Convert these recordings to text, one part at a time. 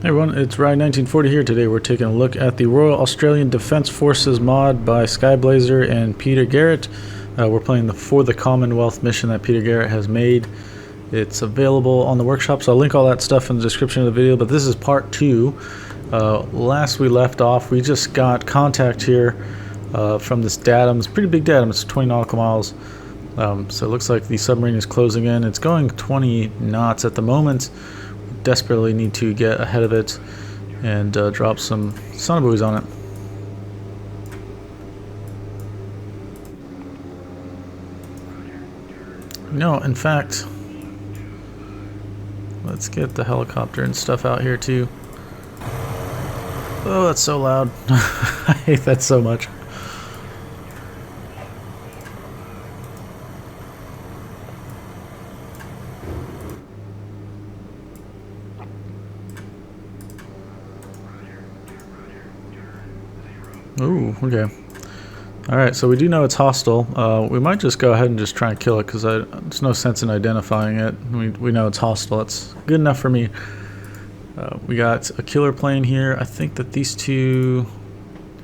Hey everyone, it's Ryan 1940 here. Today we're taking a look at the Royal Australian Defence Forces mod by Skyblazer and Peter Garrett. We're playing for the Commonwealth mission that Peter Garrett has made. It's available on the workshop, so I'll link all that stuff in the description of the video, but this is part 2. Last we left off, we just got contact here from this datum. It's a pretty big datum, it's 20 nautical miles. So it looks like the submarine is closing in. It's going 20 knots at the moment. Desperately need to get ahead of it and drop some sonobuoys on it. No, in fact, let's get the helicopter and stuff out here too. Oh, that's so loud. I hate that so much. Ooh, okay. Alright, so we do know it's hostile. We might just go ahead and just try and kill it, because there's no sense in identifying it. We know it's hostile. That's good enough for me. We got a killer plane here. I think that these two...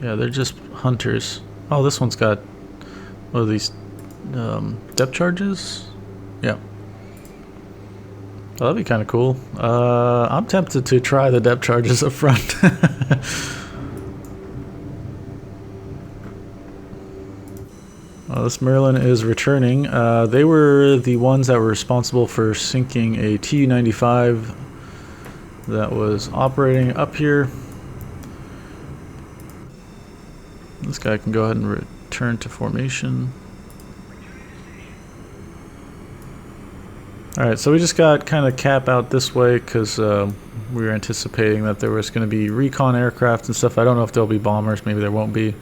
Yeah, they're just hunters. Oh, this one's got... What are these? Depth charges? Yeah. Well, that'd be kind of cool. I'm tempted to try the depth charges up front. This Merlin is returning. They were the ones that were responsible for sinking a Tu-95 that was operating up here. This guy can go ahead and return to formation. Alright, so we just got kind of cap out this way because we were anticipating that there was going to be recon aircraft and stuff. I don't know if there'll be bombers, maybe there won't be,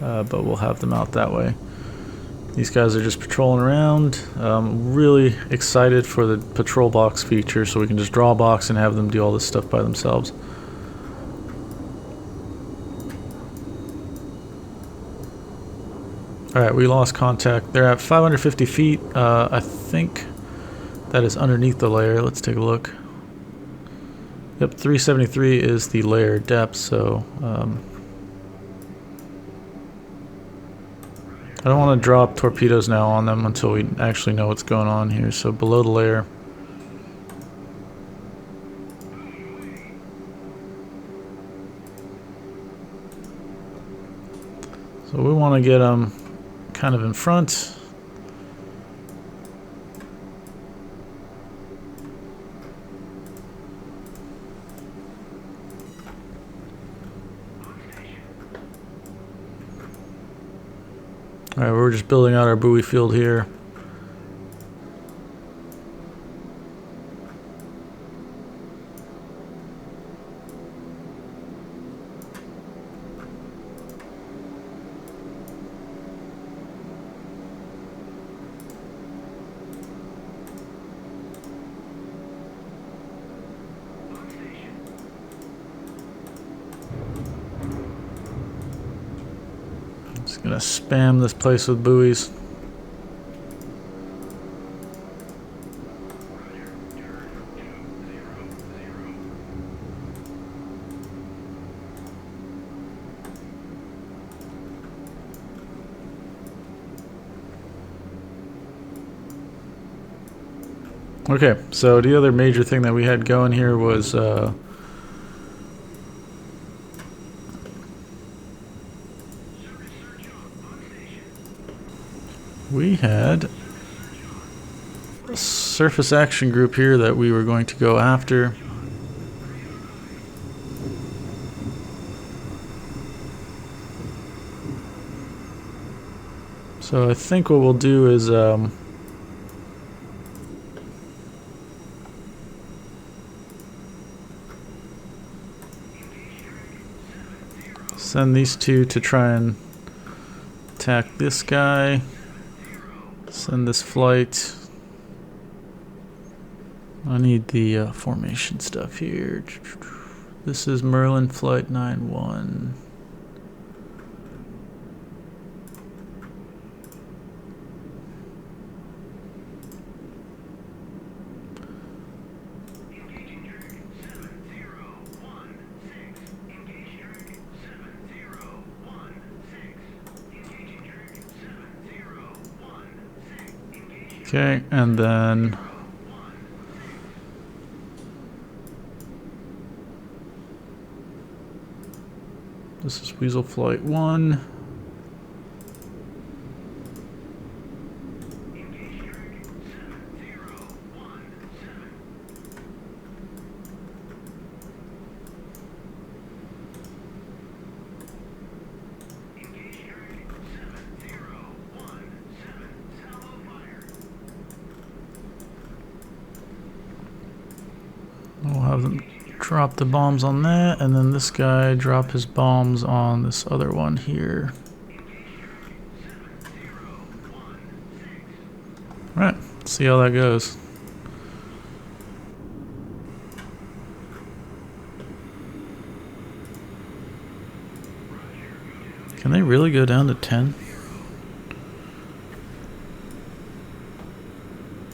but we'll have them out that way. These guys are just patrolling around. Really excited for the patrol box feature, so we can just draw a box and have them do all this stuff by themselves. Alright, we lost contact. They're at 550 feet. I think that is underneath the layer. Let's take a look. Yep, 373 is the layer depth, so... I don't want to drop torpedoes now on them until we actually know what's going on here. So below the layer. So we want to get them kind of in front. Alright, we're just building out our buoy field here. Just gonna spam this place with buoys. Okay, so the other major thing that we had going here was we had a surface action group here that we were going to go after. So I think what we'll do is send these two to try and attack this guy. Send this flight. I need the formation stuff here. This is Merlin Flight 91. Okay, and then this is Weasel Flight 1. We'll have them drop the bombs on that, and then this guy drop his bombs on this other one here. Alright, see how that goes. Can they really go down to 10?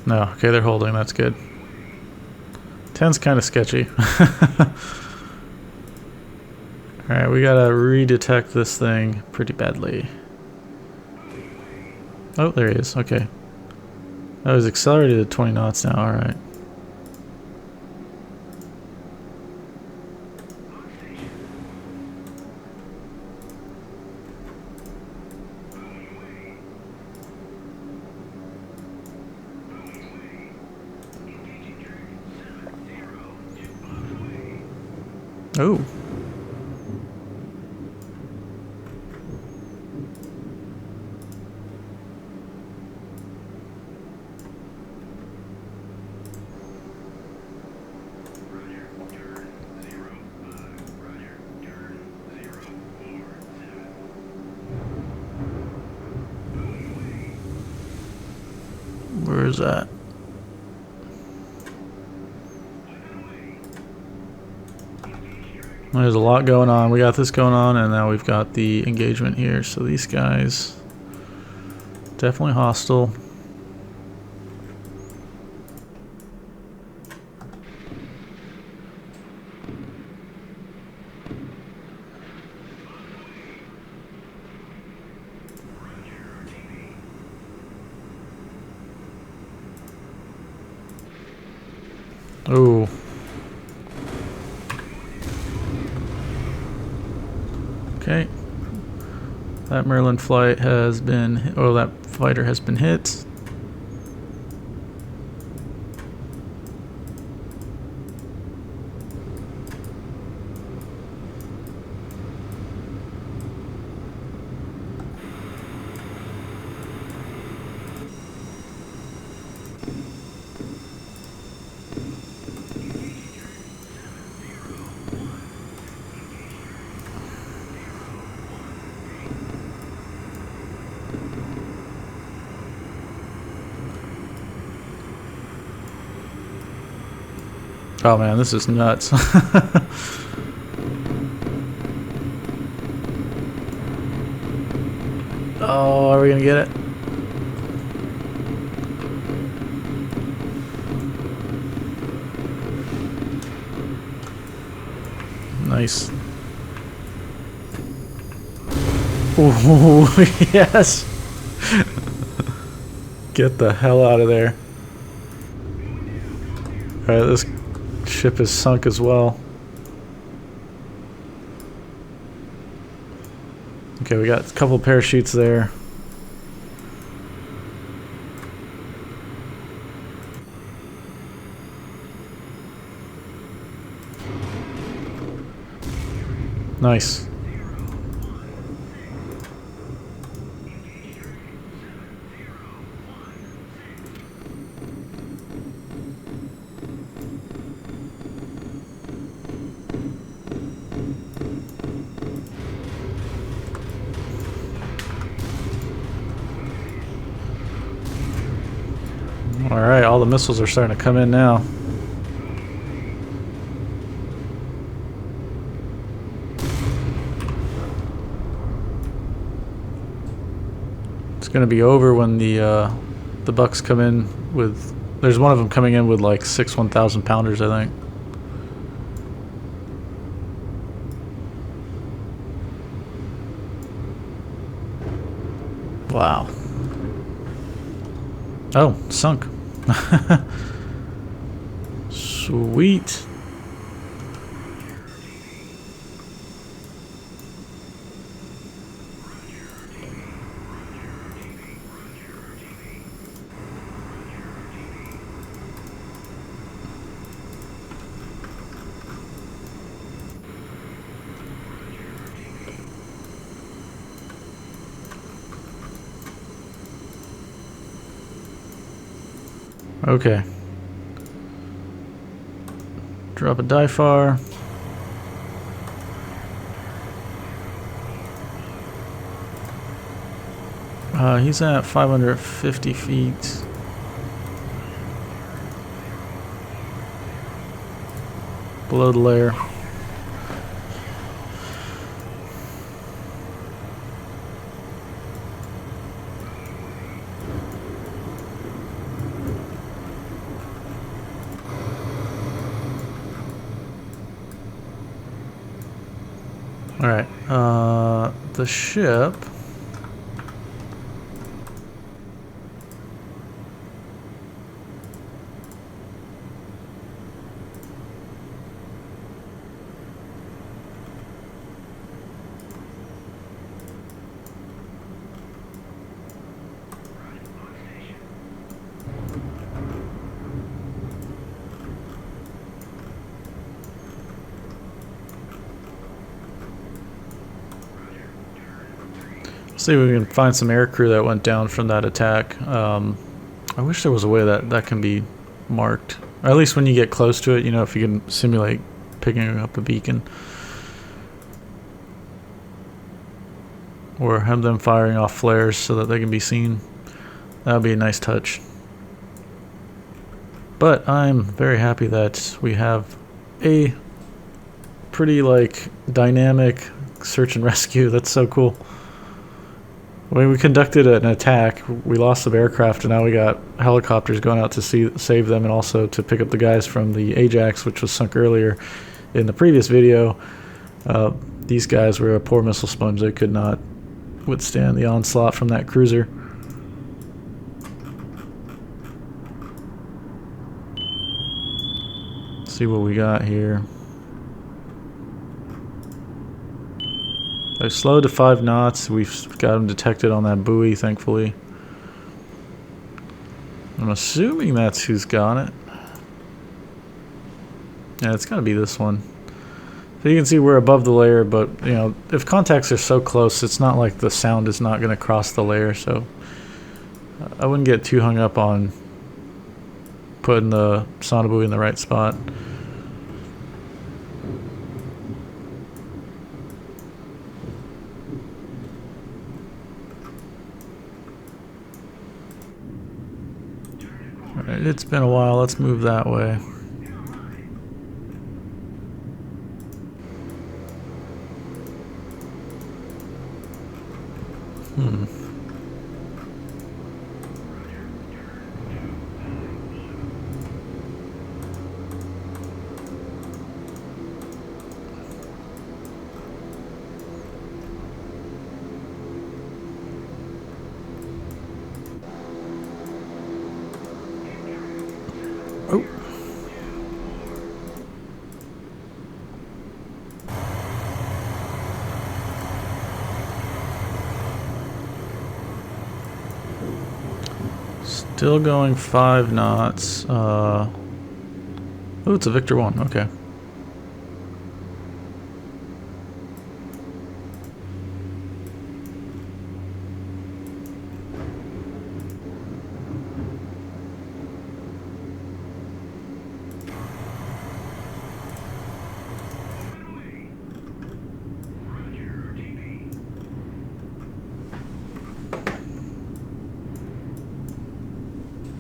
No, okay, they're holding, that's good. 10's kind of sketchy. Alright, we gotta redetect this thing pretty badly. Oh, there he is, okay. That was accelerated to 20 knots now, alright. Oh. Where is that? There's a lot going on. We got this going on, and now we've got the engagement here. So these guys, definitely hostile. Oh. Okay. That Merlin flight has been, oh, that fighter has been hit. Oh man, this is nuts. Oh, are we gonna get it? Nice. Oh, yes! Get the hell out of there. Alright, this ship is sunk as well. Okay, we got a couple parachutes there. Nice. Alright, all the missiles are starting to come in now. It's going to be over when the Bucks come in with... There's one of them coming in with like 6 1,000 pounders, I think. Wow. Oh, sunk. Sweet. Okay. Drop a DIFAR. He's at 550 feet. Below the layer. Alright, the ship. See if we can find some air crew that went down from that attack. I wish there was a way that can be marked. Or at least when you get close to it, you know, if you can simulate picking up a beacon. Or have them firing off flares so that they can be seen. That would be a nice touch. But I'm very happy that we have a pretty, like, dynamic search and rescue. That's so cool. When we conducted an attack, we lost some aircraft, and now we got helicopters going out to save them, and also to pick up the guys from the Ajax, which was sunk earlier in the previous video. These guys were a poor missile sponge. They could not withstand the onslaught from that cruiser. Let's see what we got here. They're slowed to 5 knots. We've got them detected on that buoy, thankfully. I'm assuming that's who's got it. Yeah, it's got to be this one. So you can see we're above the layer, but, you know, if contacts are so close, it's not like the sound is not going to cross the layer, so I wouldn't get too hung up on putting the sonobuoy in the right spot. Alright, it's been a while. Let's move that way. Oh. Still going 5 knots. Oh, it's a Victor 1. Okay.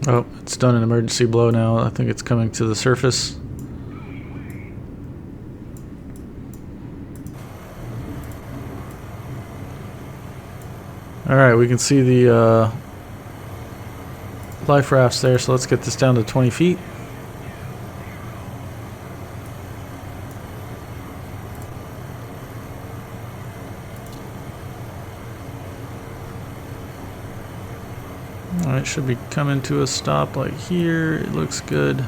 Oh, it's done an emergency blow now. I think it's coming to the surface. Alright, we can see the life rafts there, so let's get this down to 20 feet. Alright, should be coming to a stop like here. It looks good.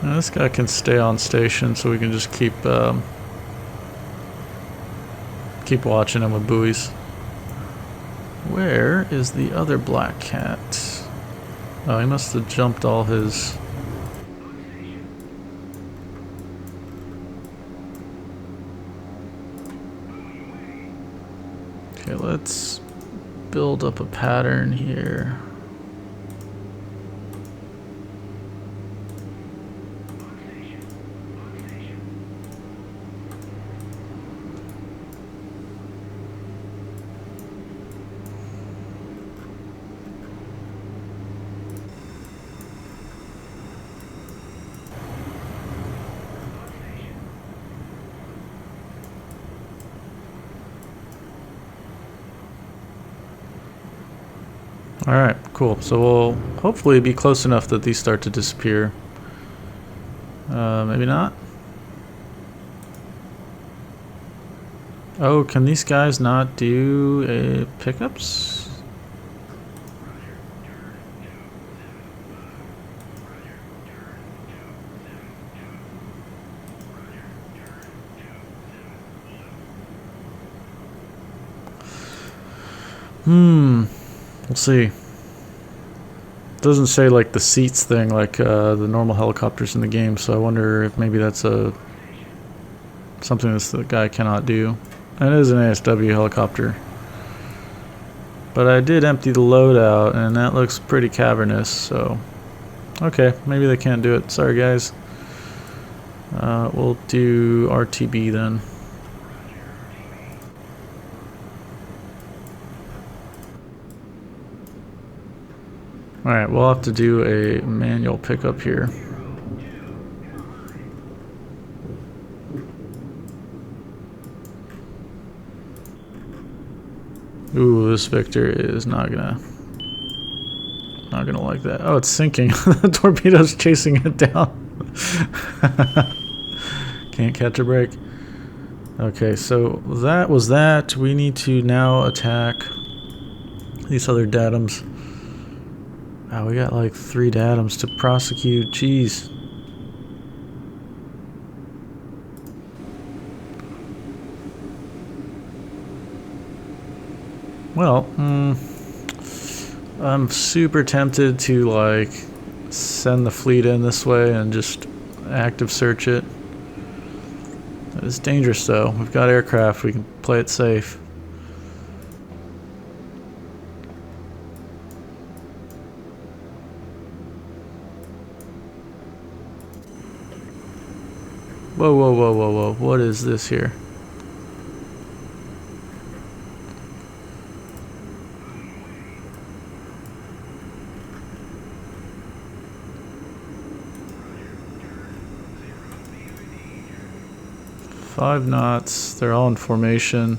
Now this guy can stay on station, so we can just keep watching him with buoys. Where is the other black cat? Oh, he must have jumped all his... Okay, let's build up a pattern here. Alright, cool. So we'll hopefully be close enough that these start to disappear. Maybe not. Oh, can these guys not do pickups? We'll see. Doesn't say like the seats thing like the normal helicopters in the game, so I wonder if maybe that's something that the guy cannot do. And it is an ASW helicopter. But I did empty the loadout, and that looks pretty cavernous, so... Okay, maybe they can't do it. Sorry, guys. We'll do RTB then. Alright, we'll have to do a manual pickup here. Ooh, this Victor is not gonna like that. Oh, it's sinking. The torpedo's chasing it down. Can't catch a break. Okay, so that was that. We need to now attack these other datums. Wow, we got like 3 datums to prosecute. Jeez. Well, I'm super tempted to like send the fleet in this way and just active search it. It's dangerous though. We've got aircraft, we can play it safe. Whoa, whoa, whoa, whoa, whoa. What is this here? Five knots. They're all in formation.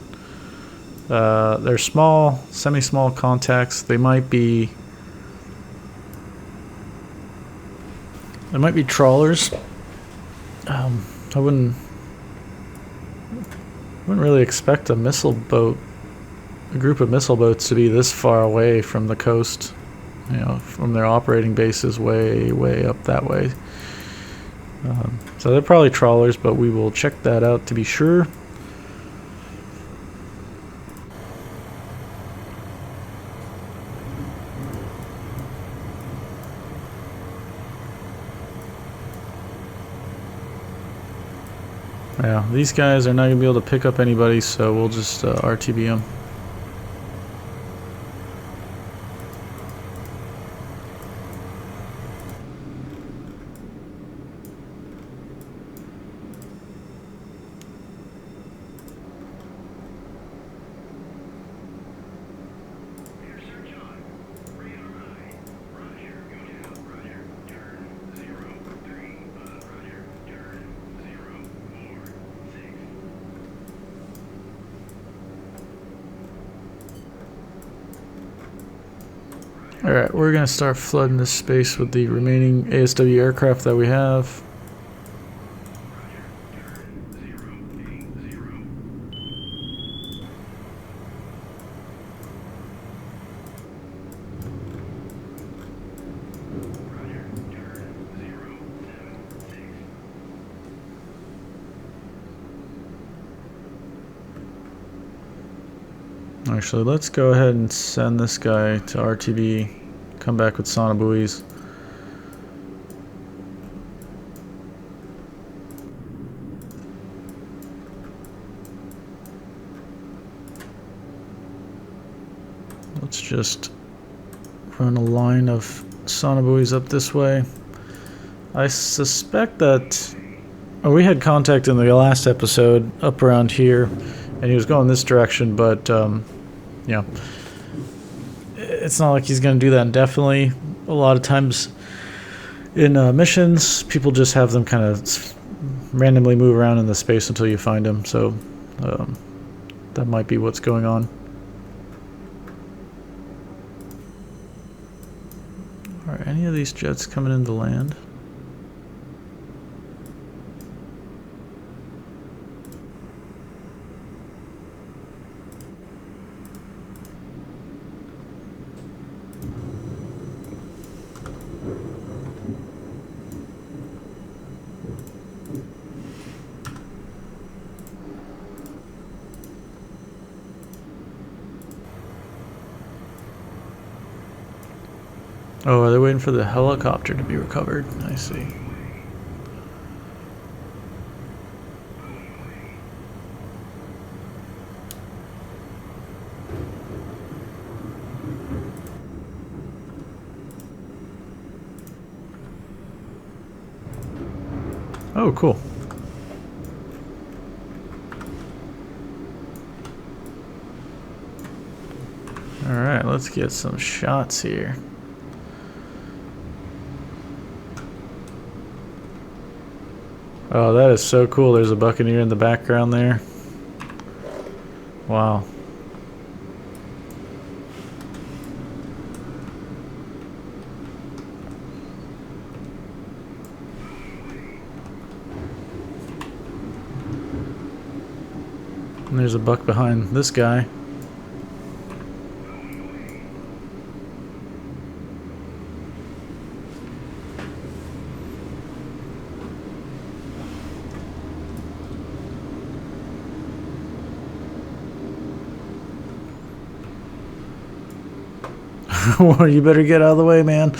They're small, semi-small contacts. They might be trawlers. I wouldn't really expect a group of missile boats to be this far away from the coast, you know, from their operating bases way up that way. So they're probably trawlers, but we will check that out to be sure. Yeah, these guys are not going to be able to pick up anybody, so we'll just RTB them. Alright, we're going to start flooding this space with the remaining ASW aircraft that we have. Actually, let's go ahead and send this guy to RTB, come back with sonobuoys. Let's just run a line of sonobuoys up this way. I suspect that we had contact in the last episode up around here, and he was going this direction, but yeah, it's not like he's going to do that indefinitely. A lot of times in missions, people just have them kind of randomly move around in the space until you find them, so that might be what's going on. Are any of these jets coming into land? Oh, are they waiting for the helicopter to be recovered? I see. Oh, cool. Alright, let's get some shots here. Oh, that is so cool. There's a Buccaneer in the background there. Wow. And there's a buck behind this guy. Well, you better get out of the way, man.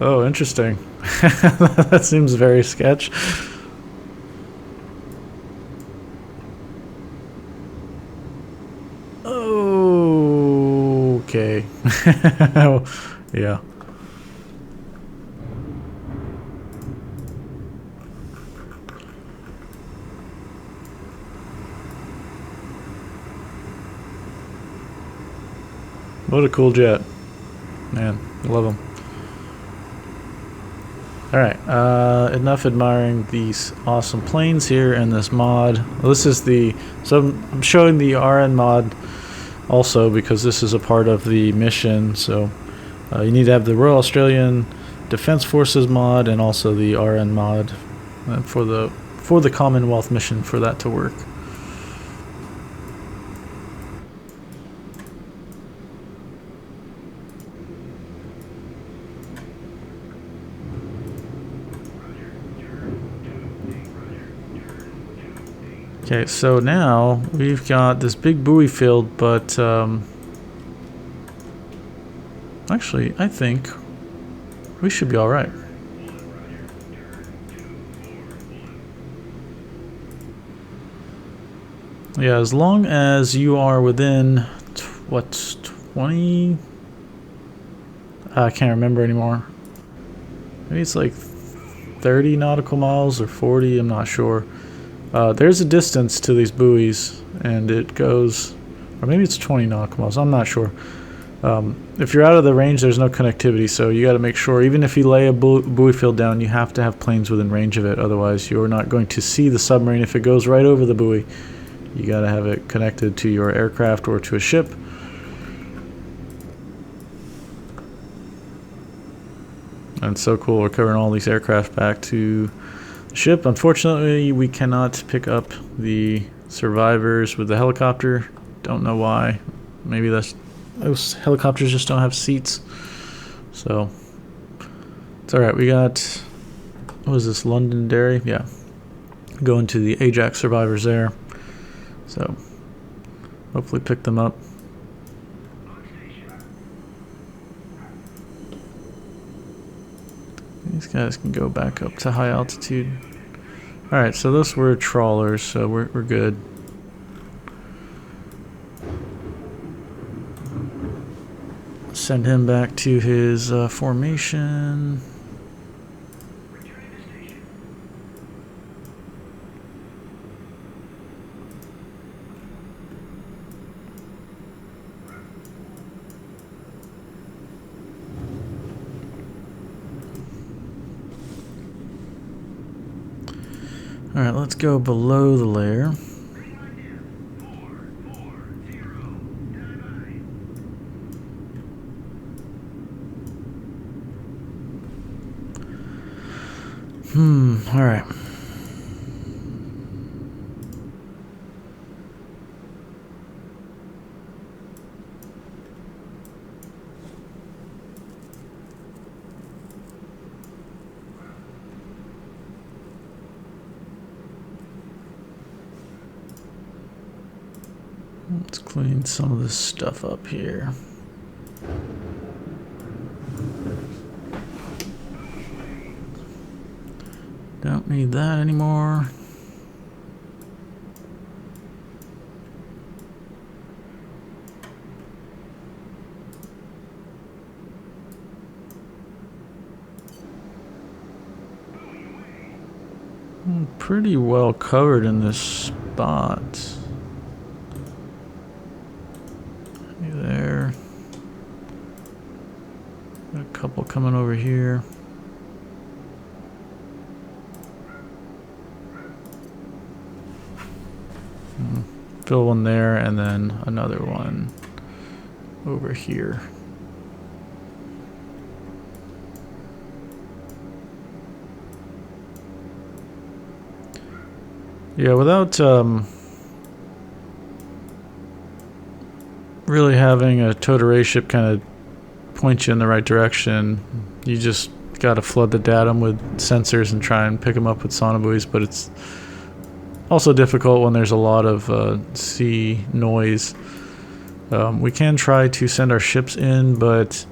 Oh, interesting. That seems very sketch. Oh, okay. Yeah. What a cool jet. Man, I love them. Alright, enough admiring these awesome planes here in this mod. This is the... So I'm showing the RN mod also because this is a part of the mission. So you need to have the Royal Australian Defence Forces mod and also the RN mod for the Commonwealth mission for that to work. Okay, so now we've got this big buoy field, but actually, I think we should be all right. Yeah, as long as you are within what 20? I can't remember anymore. Maybe it's like 30 nautical miles or 40. I'm not sure. There's a distance to these buoys, and it goes, or maybe it's 20 nautical miles, I'm not sure. If you're out of the range, there's no connectivity, so you got to make sure, even if you lay a buoy field down, you have to have planes within range of it, otherwise you're not going to see the submarine if it goes right over the buoy. you got to have it connected to your aircraft or to a ship. And it's so cool, we're covering all these aircraft back to the ship. Unfortunately, we cannot pick up the survivors with the helicopter. Don't know why. Maybe those helicopters just don't have seats. So it's alright. We got, what was this, Londonderry? Yeah. Going to the Ajax survivors there. So hopefully pick them up. These guys can go back up to high altitude. Alright, so those were trawlers, so we're good. Send him back to his formation. Alright, let's go below the layer. Alright. Let's clean some of this stuff up here. Don't need that anymore. I'm pretty well covered in this spot. There. Got a couple coming over here. Fill one there and then another one over here. Yeah, without really having a towed array ship kind of point you in the right direction, you just got to flood the datum with sensors and try and pick them up with sonobuoys, but it's also difficult when there's a lot of sea noise. We can try to send our ships in, but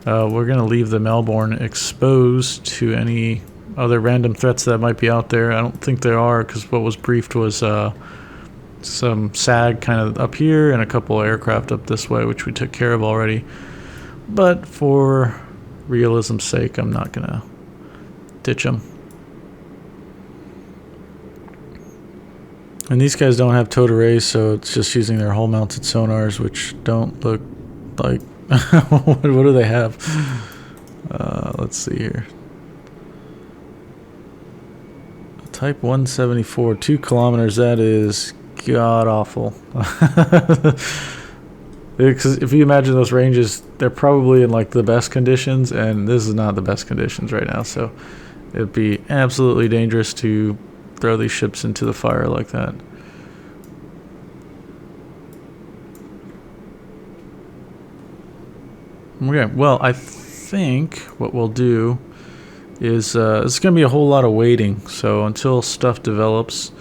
we're going to leave the Melbourne exposed to any other random threats that might be out there. I don't think there are, because what was briefed was some SAG kind of up here and a couple aircraft up this way, which we took care of already. But for realism's sake, I'm not going to ditch them. And these guys don't have towed arrays, so it's just using their hull mounted sonars, which don't look like... what do they have? Let's see here. Type 174, 2 kilometers, that is god awful. Because if you imagine those ranges, they're probably in like the best conditions, and this is not the best conditions right now, so it'd be absolutely dangerous to throw these ships into the fire like that. Okay, well, I think what we'll do is it's going to be a whole lot of waiting, so until stuff develops,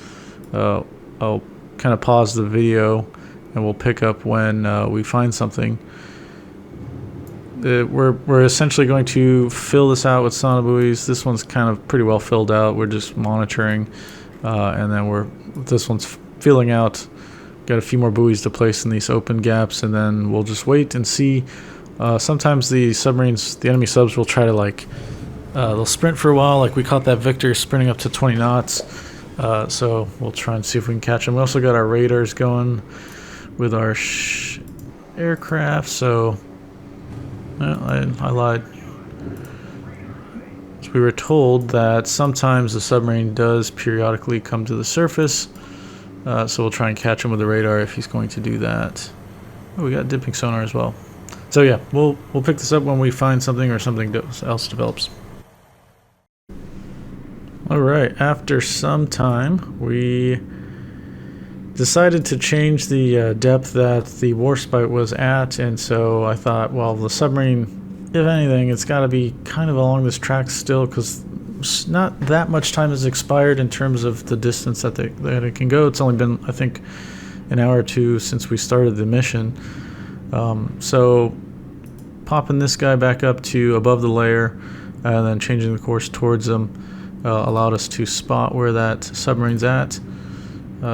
I'll kind of pause the video and we'll pick up when we find something. We're essentially going to fill this out with sonobuoys. This one's kind of pretty well filled out. We're just monitoring, and then this one's filling out. Got a few more buoys to place in these open gaps, and then we'll just wait and see. Sometimes the submarines, the enemy subs, will try to they'll sprint for a while. Like we caught that Victor sprinting up to 20 knots. So we'll try and see if we can catch them. We also got our radars going with our aircraft. So. I lied. So we were told that sometimes the submarine does periodically come to the surface. So we'll try and catch him with the radar if he's going to do that. Oh, we got dipping sonar as well. So yeah, we'll pick this up when we find something or something else develops. Alright, after some time, we decided to change the depth that the warspite was at, and so I thought, well, the submarine, if anything, it's got to be kind of along this track still, because not that much time has expired in terms of the distance that it can go. It's only been, I think, an hour or two since we started the mission. So popping this guy back up to above the layer and then changing the course towards them allowed us to spot where that submarine's at.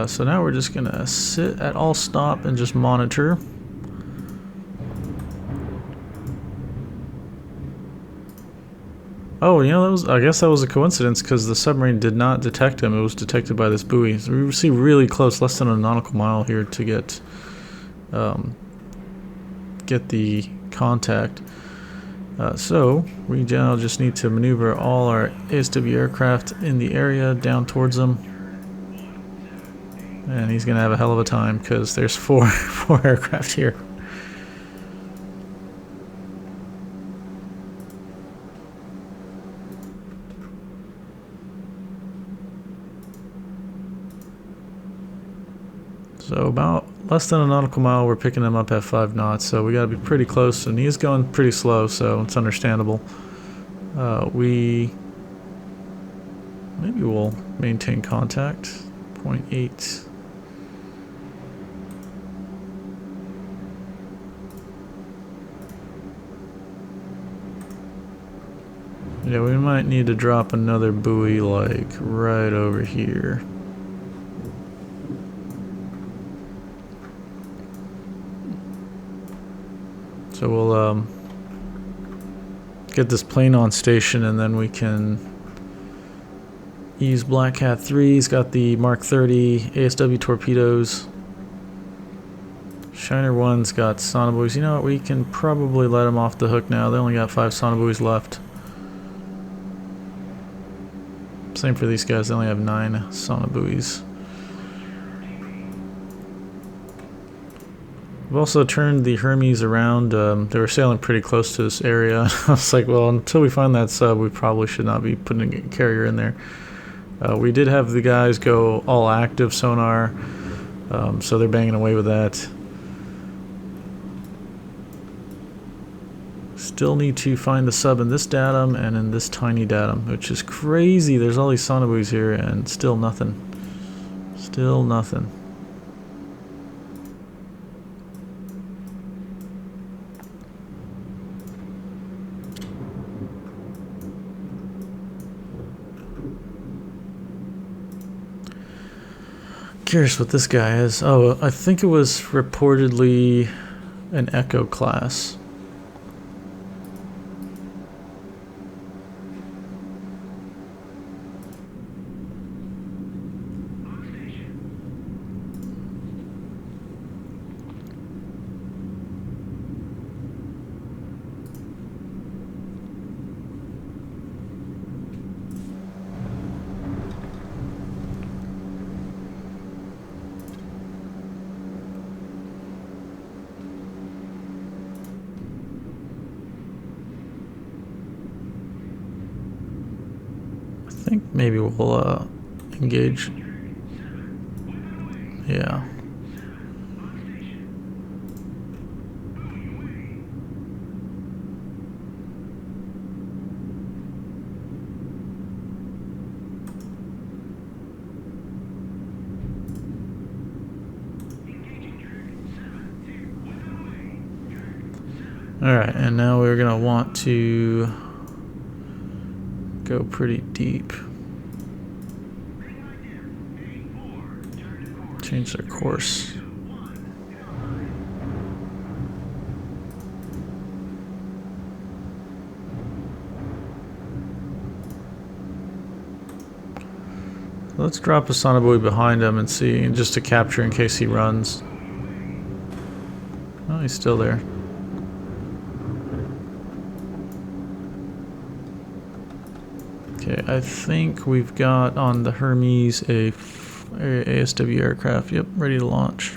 So now we're just gonna sit at all stop and just monitor. Oh, you know, I guess that was a coincidence, because the submarine did not detect him. It was detected by this buoy. So we see really close, less than a nautical mile here to get the contact. So we now just need to maneuver all our ASW aircraft in the area down towards them. And he's gonna have a hell of a time because there's four aircraft here. So about less than a nautical mile, we're picking him up at 5 knots, so we gotta be pretty close, and he's going pretty slow, so it's understandable. Maybe we'll maintain contact, 0.8. Yeah, we might need to drop another buoy, like, right over here. So we'll get this plane on station, and then we can use Black Cat 3. He's got the Mark 30 ASW torpedoes. Shiner 1's got sonobuoys. You know what, we can probably let them off the hook now. They only got 5 sonobuoys left. Same for these guys, they only have 9 sonobuoys. We've also turned the Hermes around. They were sailing pretty close to this area. I was like, well, until we find that sub, we probably should not be putting a carrier in there. We did have the guys go all active sonar, so they're banging away with that. Still need to find the sub in this datum and in this tiny datum, which is crazy. There's all these sonobuoys here and still nothing. Still nothing. Curious what this guy is. Oh, I think it was reportedly an Echo class. I think maybe we'll engage. Yeah. Alright, and now we're gonna want to go pretty deep. Change their course. Let's drop a sonobuoy behind him and see, just to capture in case he runs. Oh, he's still there. Okay, I think we've got on the Hermes a ASW aircraft, yep, ready to launch.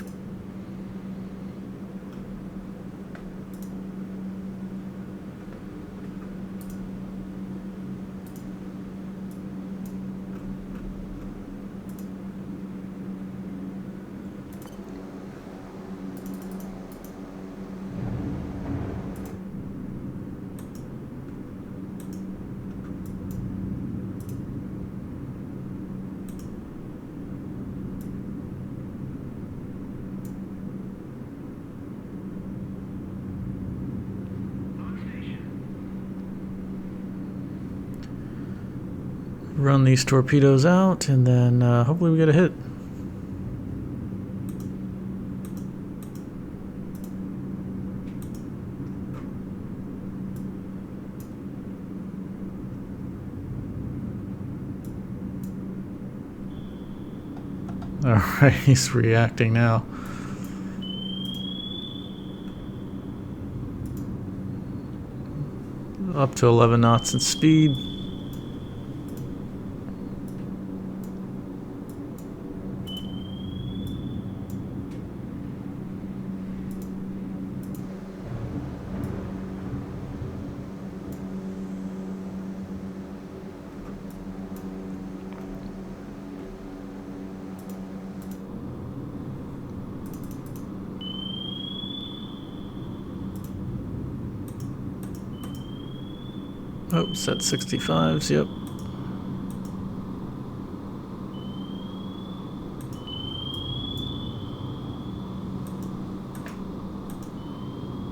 Run these torpedoes out, and then hopefully we get a hit. Alright, he's reacting now. Up to 11 knots in speed. Oh, set 65s, yep.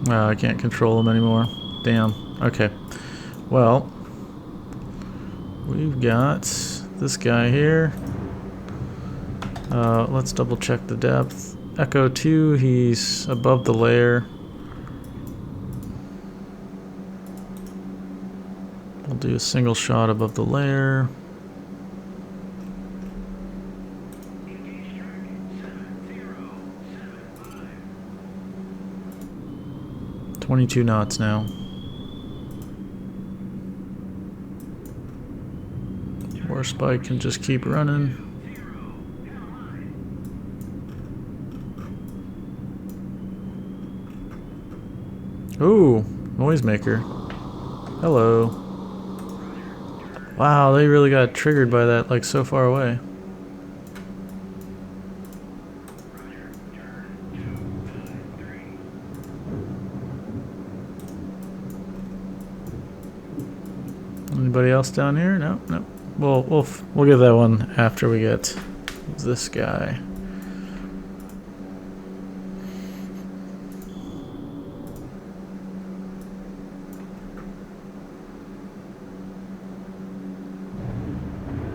Wow, I can't control them anymore. Damn. Okay. Well, we've got this guy here. Let's double check the depth. Echo 2, he's above the layer. I'll do a single shot above the layer. .22 knots now. War spike can just keep running. Ooh, noisemaker. Hello. Wow, they really got triggered by that, like, so far away. Anybody else down here? No, no. We'll get that one after we get this guy.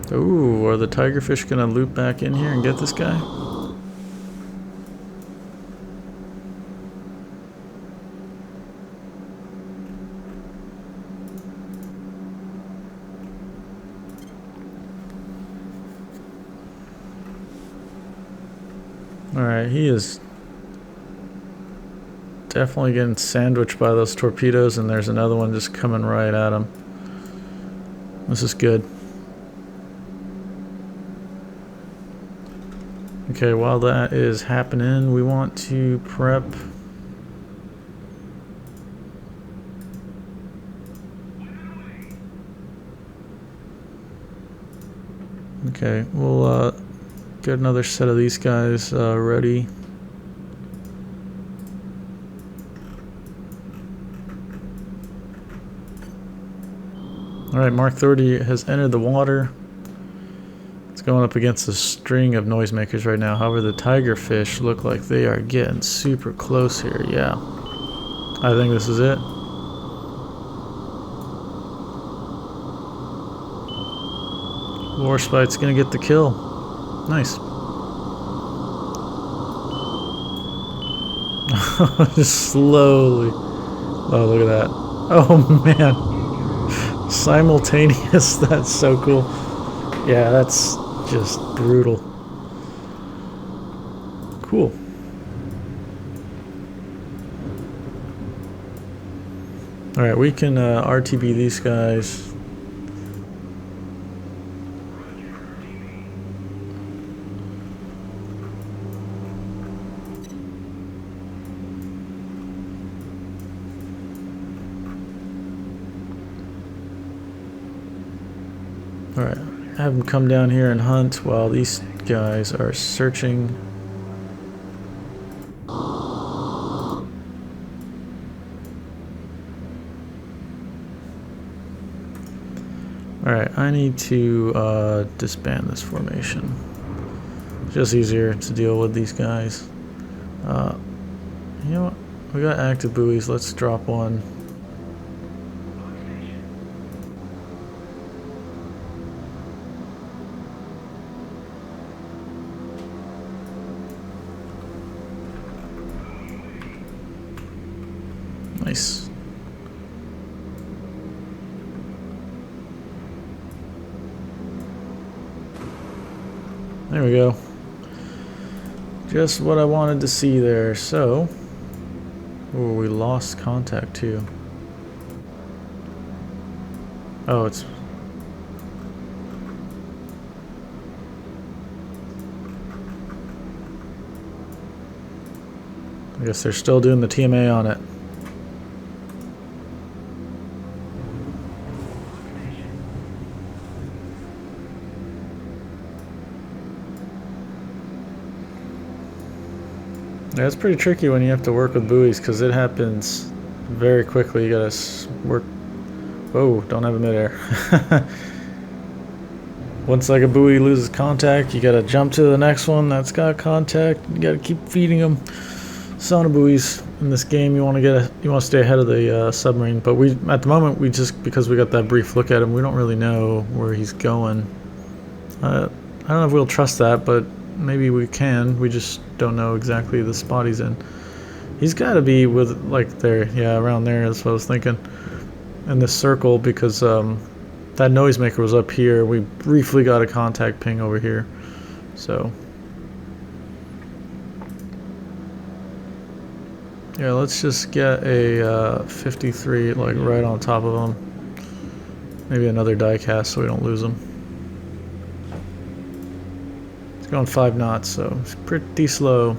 Ooh, are the tigerfish gonna loop back in here and get this guy? Alright, he is definitely getting sandwiched by those torpedoes, and there's another one just coming right at him. This is good. Okay, while that is happening, we want to prep. Okay, we'll get another set of these guys ready. Alright, Mark 30 has entered the water. It's going up against a string of noisemakers right now. However, the tigerfish look like they are getting super close here. Yeah. I think this is it. Warspite's gonna get the kill. Nice. Just slowly. Oh, look at that. Oh, man. Simultaneous. That's so cool. Yeah, that's just brutal. Cool. Alright, we can RTB these guys. Alright, have them come down here and hunt while these guys are searching. Alright, I need to disband this formation. It's just easier to deal with these guys. You know what? We got active buoys. Let's drop one. Nice. There we go. Just what I wanted to see there. So, oh, we lost contact too. Oh, it's... I guess they're still doing the TMA on it. Yeah, it's pretty tricky when you have to work with buoys because it happens very quickly. You gotta work. Whoa, don't have a midair. Once like a buoy loses contact, you gotta jump to the next one that's got contact. You gotta keep feeding them. Sonar buoys in this game, you want to stay ahead of the submarine. But we, at the moment, we just, because we got that brief look at him, we don't really know where he's going. I don't know if we'll trust that, but maybe we can. We just don't know exactly the spot he's in. He's got to be with, like, there. Yeah, around there. That's what I was thinking. In this circle, because that noisemaker was up here. We briefly got a contact ping over here. So, yeah, let's just get a 53, like, right on top of him. Maybe another die cast so we don't lose him. Going 5 knots, so it's pretty slow.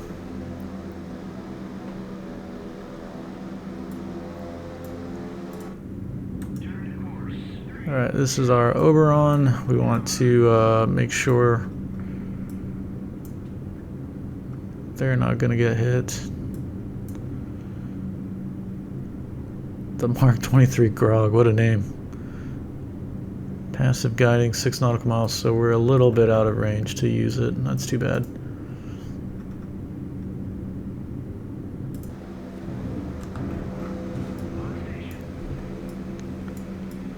Alright, this is our Oberon. We want to make sure they're not going to get hit. The Mark 23 Grog, what a name. Passive guiding, 6 nautical miles, so we're a little bit out of range to use it. That's too bad.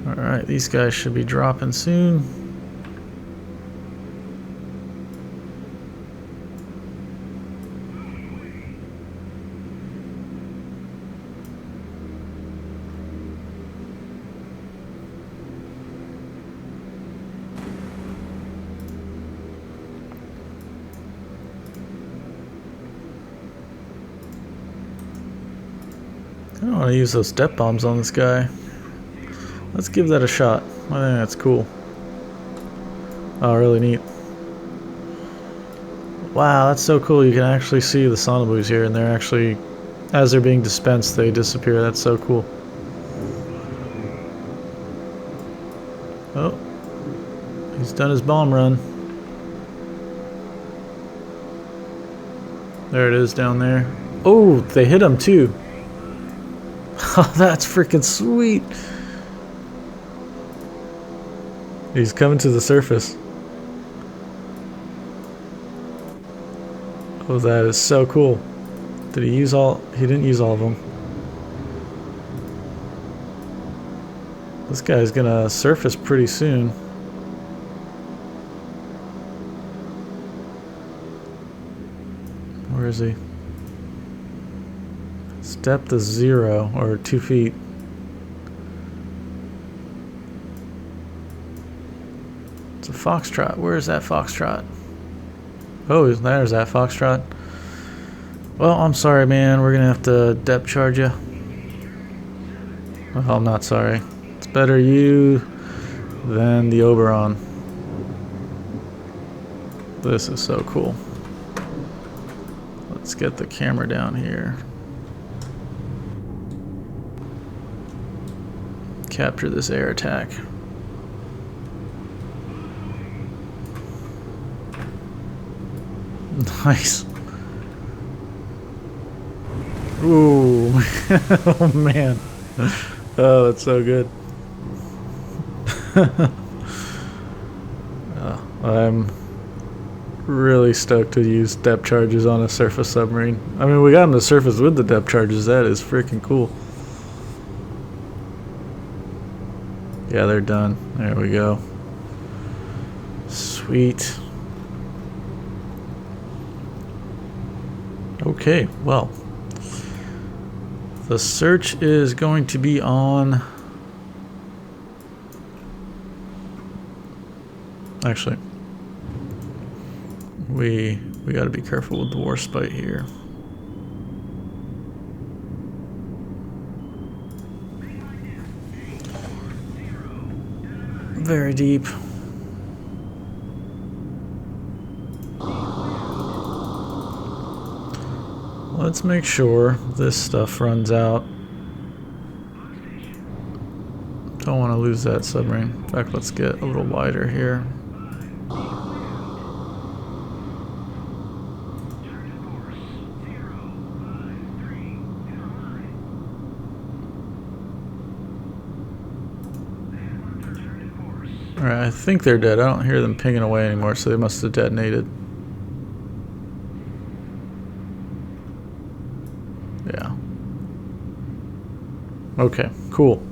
Alright, these guys should be dropping soon. I don't want to use those depth bombs on this guy. Let's give that a shot. I think that's cool. Oh, really neat. Wow, that's so cool. You can actually see the sonobuoys here, and they're actually, as they're being dispensed, they disappear. That's so cool. Oh, he's done his bomb run. There it is down there. Oh, they hit him too. Oh, that's freaking sweet. He's coming to the surface. Oh, that is so cool. Did he use all? He didn't use all of them. This guy's gonna surface pretty soon. Where is he? His depth is 0 or 2 feet. It's a foxtrot. Where is that foxtrot? Oh, there's that foxtrot. Well, I'm sorry, man. We're gonna have to depth charge you. Well, I'm not sorry. It's better you than the Oberon. This is so cool. Let's get the camera down here. Capture this air attack. Nice. Ooh. Oh man. Oh, that's so good. I'm really stoked to use depth charges on a surface submarine. I mean, we got them to surface with the depth charges. That is freaking cool. Yeah, they're done. There we go. Sweet. Okay, well, the search is going to be on. Actually, we got to be careful with the war spite here. Very deep. Let's make sure this stuff runs out. Don't want to lose that submarine. In fact, let's get a little wider here. Alright, I think they're dead. I don't hear them pinging away anymore, so they must have detonated. Yeah. Okay, cool.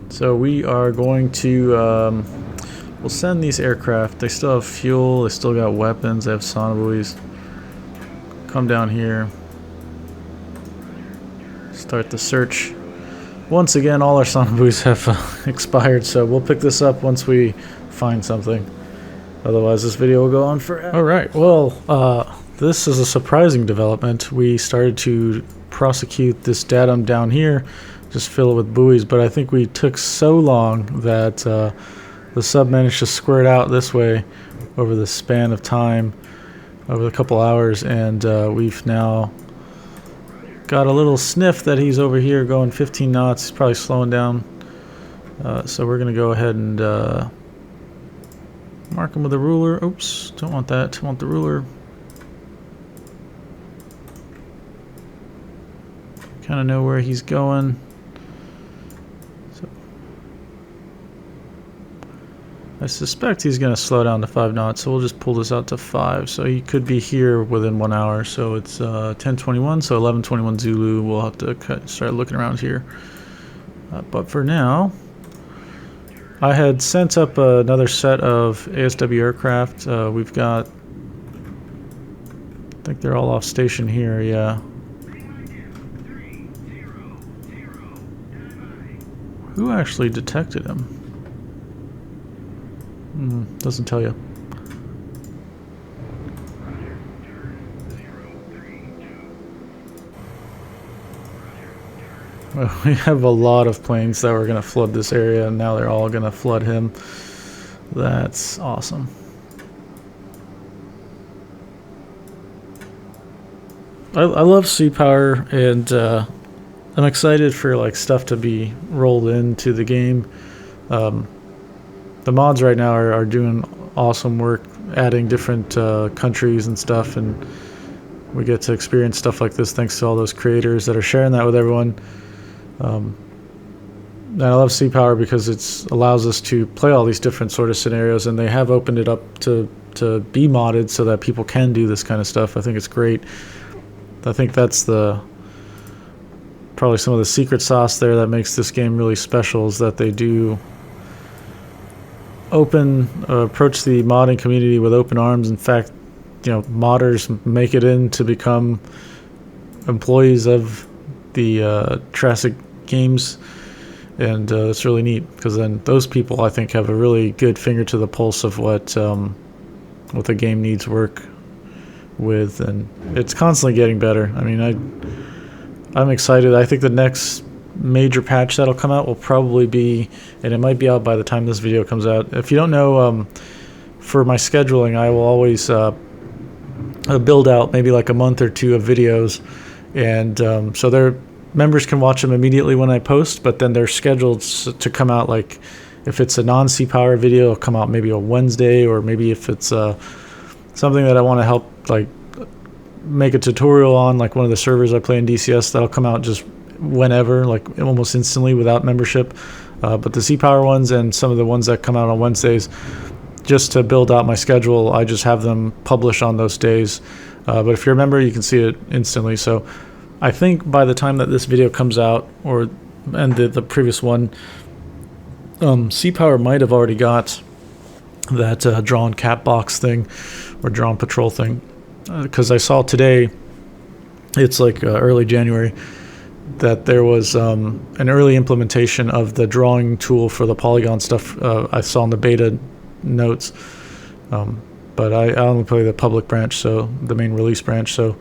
So we are going to, we'll send these aircraft. They still have fuel, they still got weapons, they have sonobuoys. Come down here. Start the search. Once again, all our sonobuoys have expired, so we'll pick this up once we find something. Otherwise, this video will go on forever. Alright, well, this is a surprising development. We started to prosecute this datum down here, just fill it with buoys, but I think we took so long that the sub managed to squirt out this way over the span of time, over a couple hours, and we've now got a little sniff that he's over here going 15 knots. He's probably slowing down. So we're going to go ahead and mark him with a ruler. Oops, don't want that. Want the ruler. Kind of know where he's going. So I suspect he's going to slow down to 5 knots, so we'll just pull this out to 5. So he could be here within 1 hour. So it's 10:21, so 11:21 Zulu. We'll have to start looking around here. But for now, I had sent up another set of ASW aircraft. We've got, I think they're all off station here, yeah. Who actually detected him? Doesn't tell you. Well, we have a lot of planes that were going to flood this area, and now they're all going to flood him. That's awesome. I love sea power, and I'm excited for like stuff to be rolled into the game. The mods right now are doing awesome work, adding different countries and stuff, and we get to experience stuff like this thanks to all those creators that are sharing that with everyone. And I love Sea Power because it allows us to play all these different sort of scenarios, and they have opened it up to be modded so that people can do this kind of stuff. I think it's great. I think that's probably some of the secret sauce there that makes this game really special, is that they do approach the modding community with open arms. In fact, you know, modders make it in to become employees of the Triassic games, and it's really neat because then those people, I think, have a really good finger to the pulse of what the game needs work with, and it's constantly getting better. I mean, I'm excited. I think the next major patch that'll come out will probably be, and it might be out by the time this video comes out. If you don't know, for my scheduling, I will always build out maybe like a month or two of videos, and so their members can watch them immediately when I post, but then they're scheduled to come out like if it's a non-sea power video, it'll come out maybe a Wednesday, or maybe if it's something that I want to help like make a tutorial on, like one of the servers I play in DCS, that'll come out just whenever, like almost instantly without membership. But the sea power ones and some of the ones that come out on Wednesdays, just to build out my schedule, I just have them publish on those days. But if you're a member, you can see it instantly. So I think by the time that this video comes out, and the previous one, Sea Power might have already got that drawn cap box thing or drawn patrol thing, because I saw today, it's like early January, that there was an early implementation of the drawing tool for the polygon stuff. I saw in the beta notes, but I only play the public branch, so the main release branch. So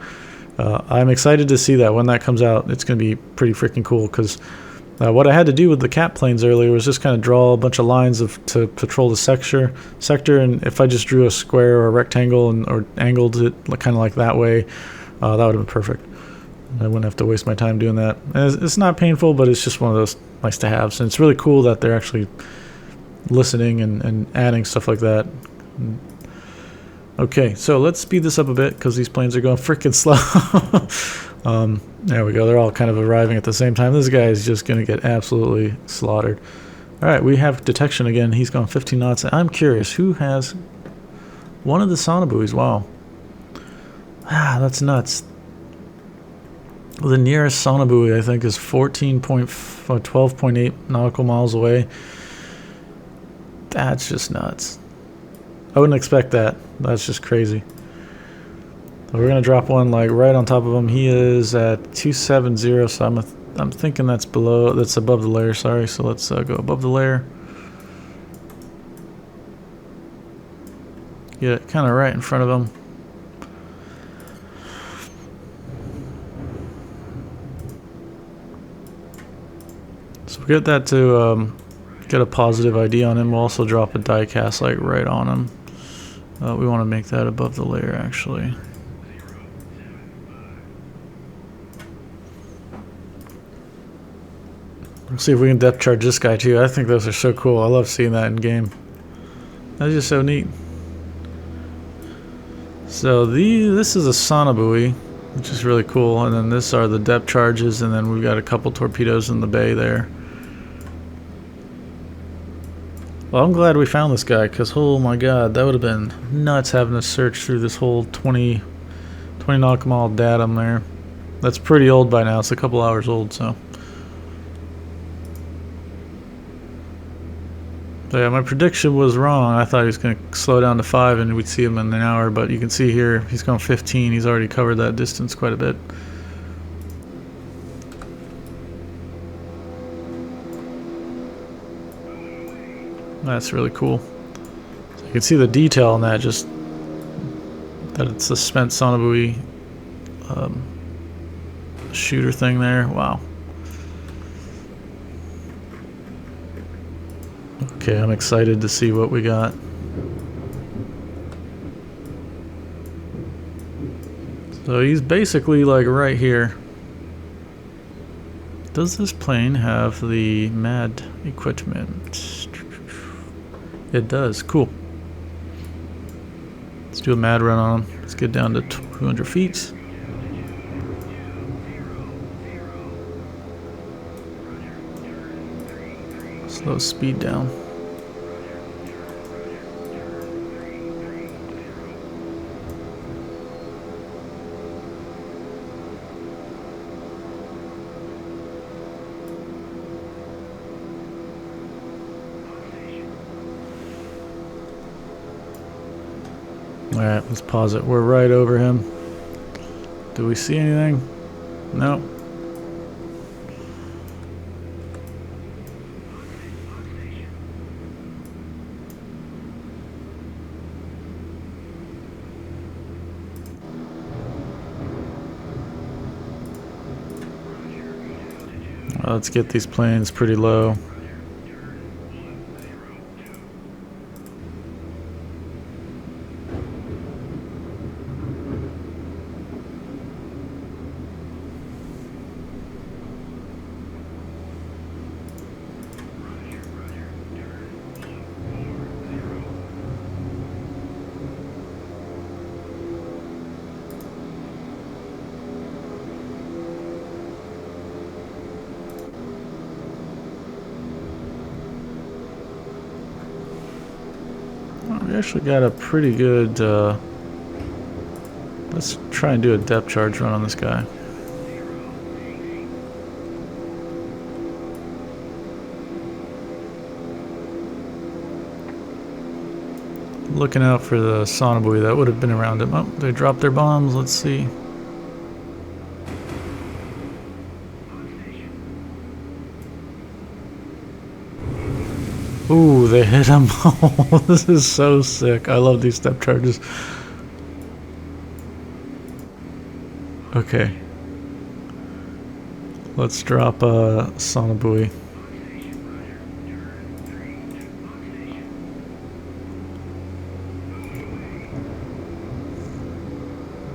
I'm excited to see that when that comes out. It's going to be pretty freaking cool, because what I had to do with the cap planes earlier was just kind of draw a bunch of lines to patrol the sector, and if I just drew a square or a rectangle or angled it kind of like that way, that would have been perfect. I wouldn't have to waste my time doing that. And it's not painful, but it's just one of those nice to haves, and it's really cool that they're actually listening and adding stuff like that. Okay, so let's speed this up a bit, because these planes are going freaking slow. There we go. They're all kind of arriving at the same time. This guy is just going to get absolutely slaughtered. All right, we have detection again. He's going 15 knots. I'm curious, who has one of the sonobuoys? Wow. That's nuts. The nearest sonobuoy, I think, is 12.8 nautical miles away. That's just nuts. I wouldn't expect that. That's just crazy. So we're gonna drop one like right on top of him. He is at 270, so I'm thinking that's above the layer. Sorry. So let's go above the layer. Get it kind of right in front of him. So we get that to get a positive ID on him. We'll also drop a die cast like right on him. We want to make that above the layer, actually. Let's see if we can depth charge this guy too. I think those are so cool. I love seeing that in game. That's just so neat. So this is a sonobuoy, which is really cool, and then this are the depth charges, and then we've got a couple torpedoes in the bay there. Well, I'm glad we found this guy, because oh my god, that would have been nuts having to search through this whole 20 nautical mile datum there. That's pretty old by now. It's a couple hours old, so. So yeah, my prediction was wrong. I thought he was going to slow down to 5 and we'd see him in an hour, but you can see here he's going 15. He's already covered that distance quite a bit. That's really cool. So you can see the detail in that, just that it's a spent sonobuoy shooter thing there. Wow. Okay, I'm excited to see what we got. So he's basically like right here. Does this plane have the MAD equipment? It does. Cool. Let's do a MAD run on him. Let's get down to 200 feet. Slow speed down. Alright, let's pause it. We're right over him. Do we see anything? No. Let's get these planes pretty low. We actually got a pretty good, let's try and do a depth charge run on this guy. Looking out for the sonobuoy that would have been around him. Oh, they dropped their bombs. Let's see. Ooh, they hit him. Oh, this is so sick. I love these step charges. Okay. Let's drop a sonobuoy.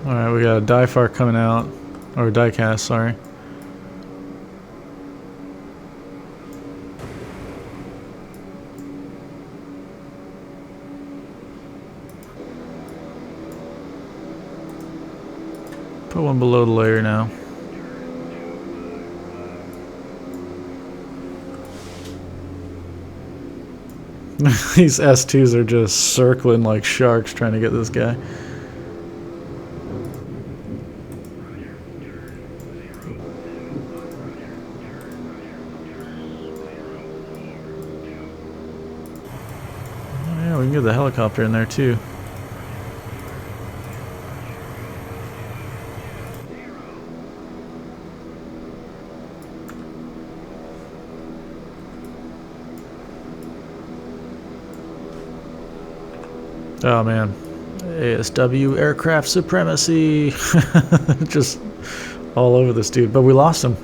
Alright, we got a die-far coming out. Or die-cast, sorry. Put one below the layer now. These S2s are just circling like sharks trying to get this guy. Oh yeah, we can get the helicopter in there too. Oh man, ASW aircraft supremacy. Just all over this dude, but we lost him.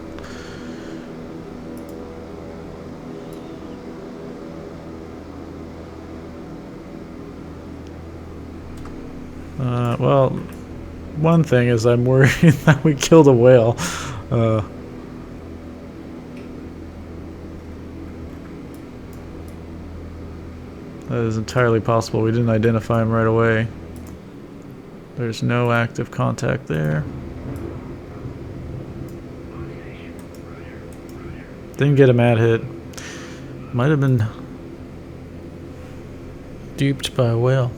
Well, one thing is I'm worried that we killed a whale. That is entirely possible. We didn't identify him right away. There's no active contact there. Didn't get a mad hit. Might have been duped by a whale.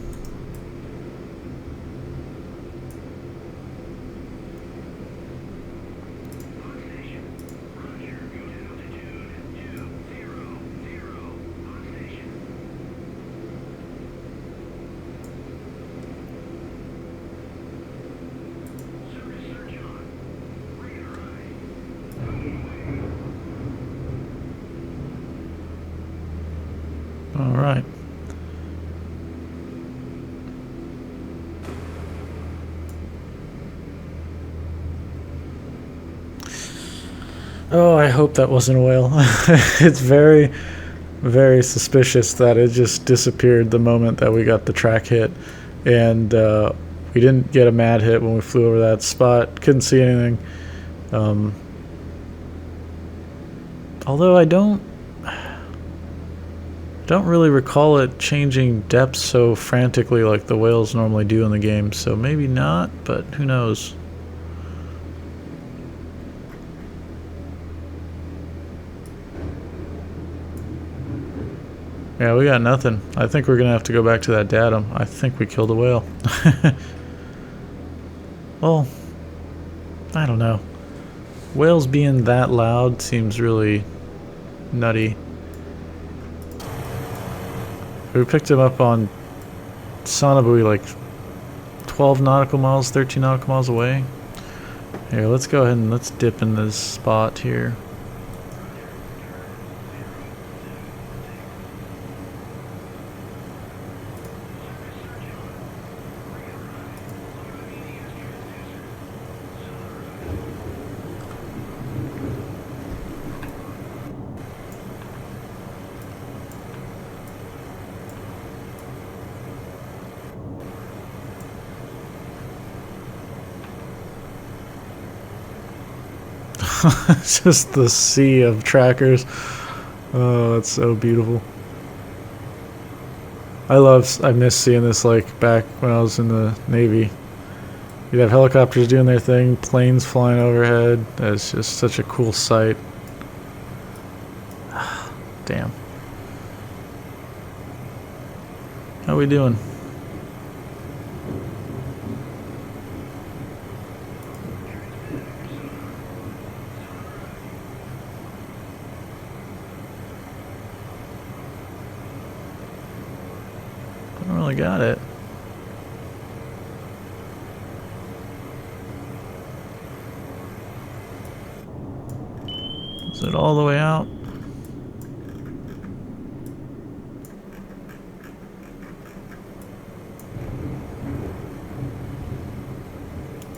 All right. Oh, I hope that wasn't a whale. It's very, very suspicious that it just disappeared the moment that we got the track hit. And we didn't get a mad hit when we flew over that spot. Couldn't see anything. Although I don't really recall it changing depth so frantically like the whales normally do in the game, so maybe not, but who knows. Yeah, we got nothing. I think we're gonna have to go back to that datum. I think we killed a whale. Well, I don't know. Whales being that loud seems really nutty. We picked him up on sonobuoy like 12 nautical miles, 13 nautical miles away. Here, let's go ahead and let's dip in this spot here. Just the sea of trackers. Oh, it's so beautiful. I miss seeing this like back when I was in the Navy. You'd have helicopters doing their thing, planes flying overhead. It's just such a cool sight. Damn. How we doing? I don't really got it. Is it all the way out?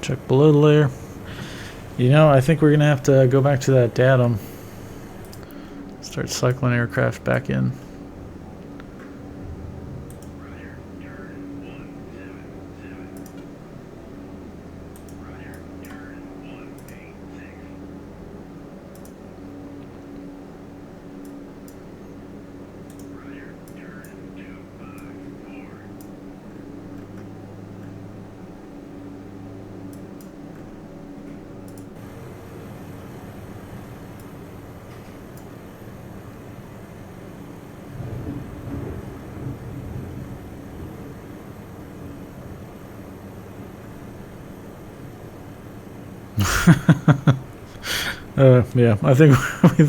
Check below the layer. You know, I think we're gonna have to go back to that datum. Start cycling aircraft back in. Yeah, I think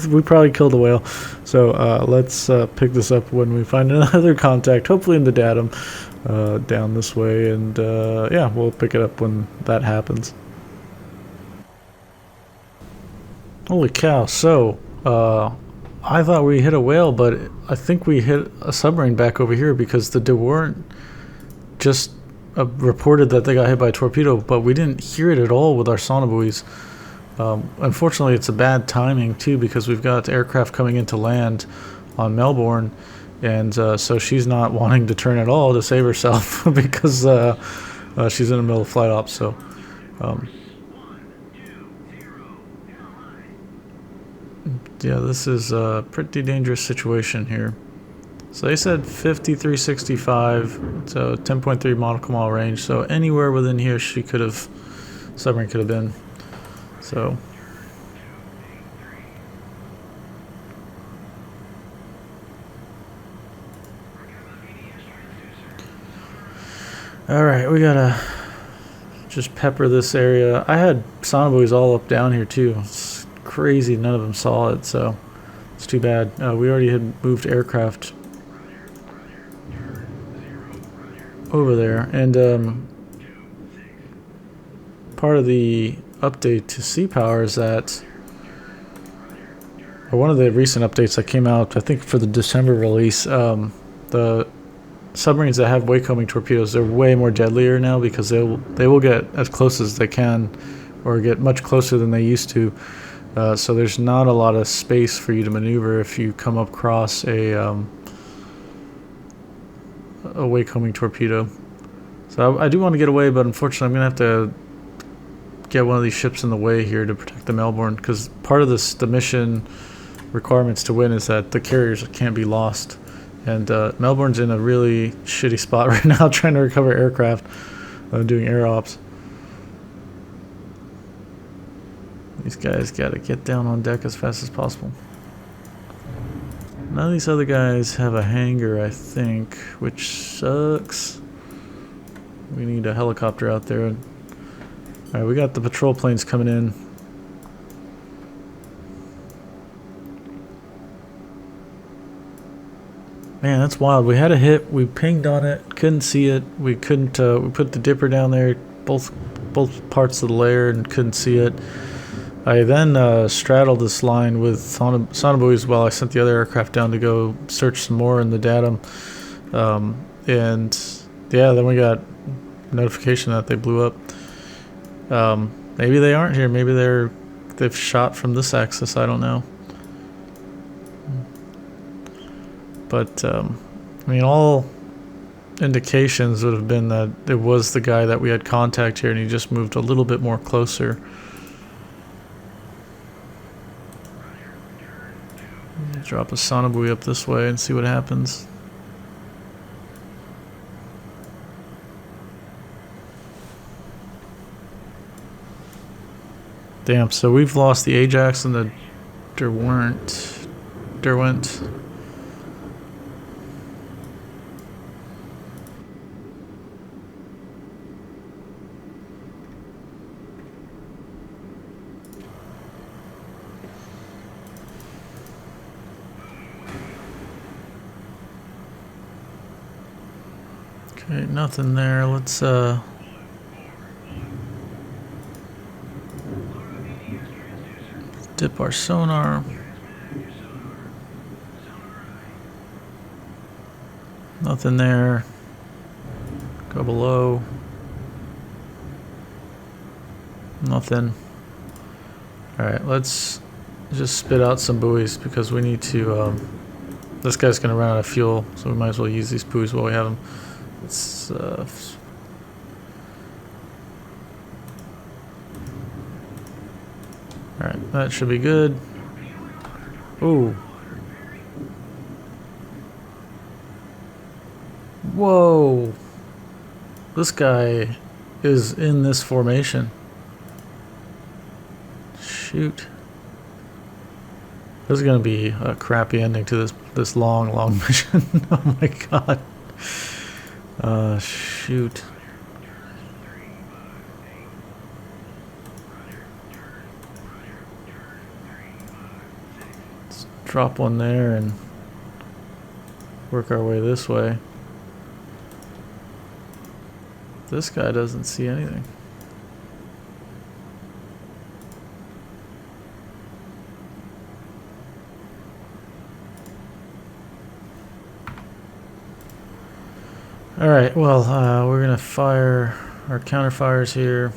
we probably killed the whale. So let's pick this up when we find another contact, hopefully in the datum, down this way. And yeah, we'll pick it up when that happens. Holy cow. So I thought we hit a whale, but I think we hit a submarine back over here because the WWIII just reported that they got hit by a torpedo, but we didn't hear it at all with our sonobuoys. Unfortunately, it's a bad timing too because we've got aircraft coming into land on Melbourne, and so she's not wanting to turn at all to save herself because she's in the middle of flight ops. So yeah, this is a pretty dangerous situation here. So they said 5365, so 10.3 nautical mile range. So anywhere within here, submarine could have been. So all right, we gotta just pepper this area. I had sonobuoys all up down here too. It's crazy, none of them saw it, so it's too bad. We already had moved aircraft over there, and part of the update to Sea Power is that, or one of the recent updates that came out, I think for the December release, the submarines that have waycoming torpedoes, they're way more deadlier now because they will get as close as they can, or get much closer than they used to. So there's not a lot of space for you to maneuver if you come across a waycoming torpedo. So I do want to get away, but unfortunately I'm going to have to get one of these ships in the way here to protect the Melbourne, because part of the mission requirements to win is that the carriers can't be lost. And Melbourne's in a really shitty spot right now trying to recover aircraft, doing air ops. These guys got to get down on deck as fast as possible. None of these other guys have a hangar, I think, which sucks. We need a helicopter out there. Alright, we got the patrol planes coming in. Man, that's wild. We had a hit, we pinged on it, couldn't see it. We couldn't, we put the dipper down there, both parts of the layer, and couldn't see it. I then straddled this line with sonobuoys while I sent the other aircraft down to go search some more in the datum. And yeah, then we got notification that they blew up. Maybe they aren't here. Maybe they've shot from this axis. I don't know. But I mean, all indications would have been that it was the guy that we had contact here, and he just moved a little bit more closer. Drop a sonobuoy up this way and see what happens. Damn, so we've lost the Ajax and the Derwent. Okay, nothing there. Let's dip our sonar. Nothing there. Go below. Nothing. Alright, let's just spit out some buoys because we need to, this guy's gonna run out of fuel, so we might as well use these buoys while we have them. Let's, alright, that should be good. Ooh. Whoa! This guy is in this formation. Shoot. This is gonna be a crappy ending to this long mission. Oh my god. Shoot. Let's drop one there and work our way this way. This guy doesn't see anything. Alright, well, we're gonna fire our counterfires here.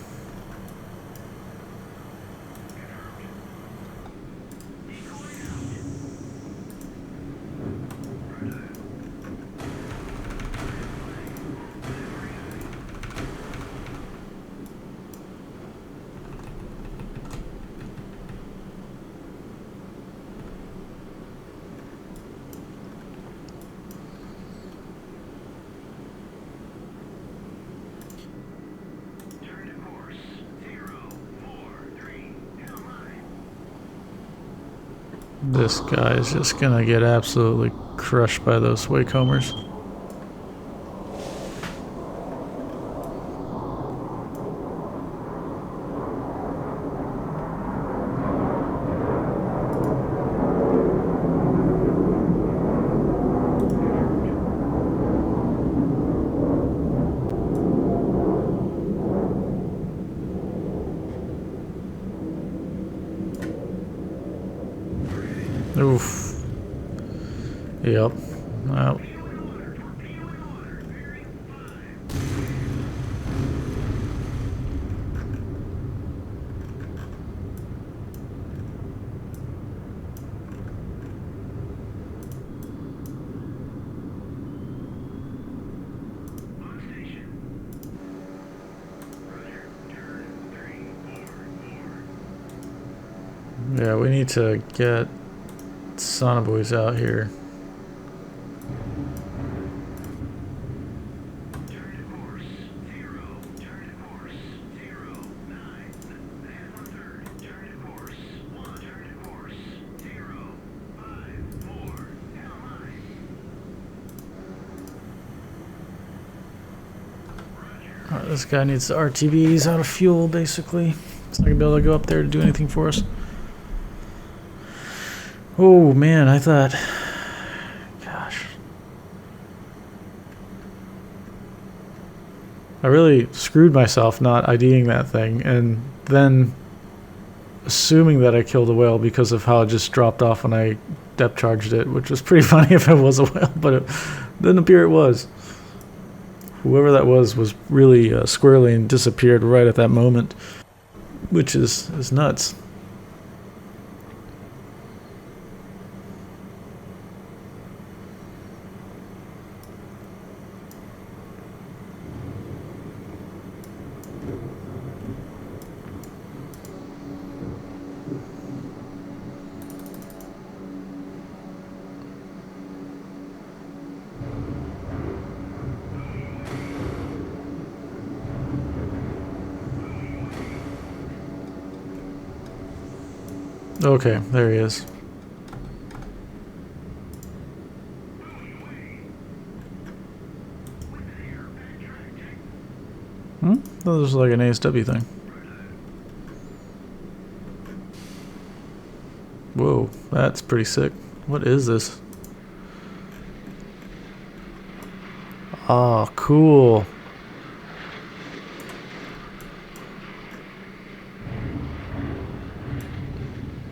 This guy is just gonna get absolutely crushed by those waycombers. Oof. Yep. Well. Yeah, we need to get sonobuoys out here. Alright, this guy needs the RTBs out of fuel, basically. It's not gonna be able to go up there to do anything for us. Oh man, I thought, gosh. I really screwed myself not IDing that thing and then assuming that I killed a whale because of how it just dropped off when I depth charged it, which was pretty funny if it was a whale, but it didn't appear it was. Whoever that was really squirrely and disappeared right at that moment, which is nuts. Okay, there he is. That was like an ASW thing. Whoa, that's pretty sick. What is this? Oh, cool.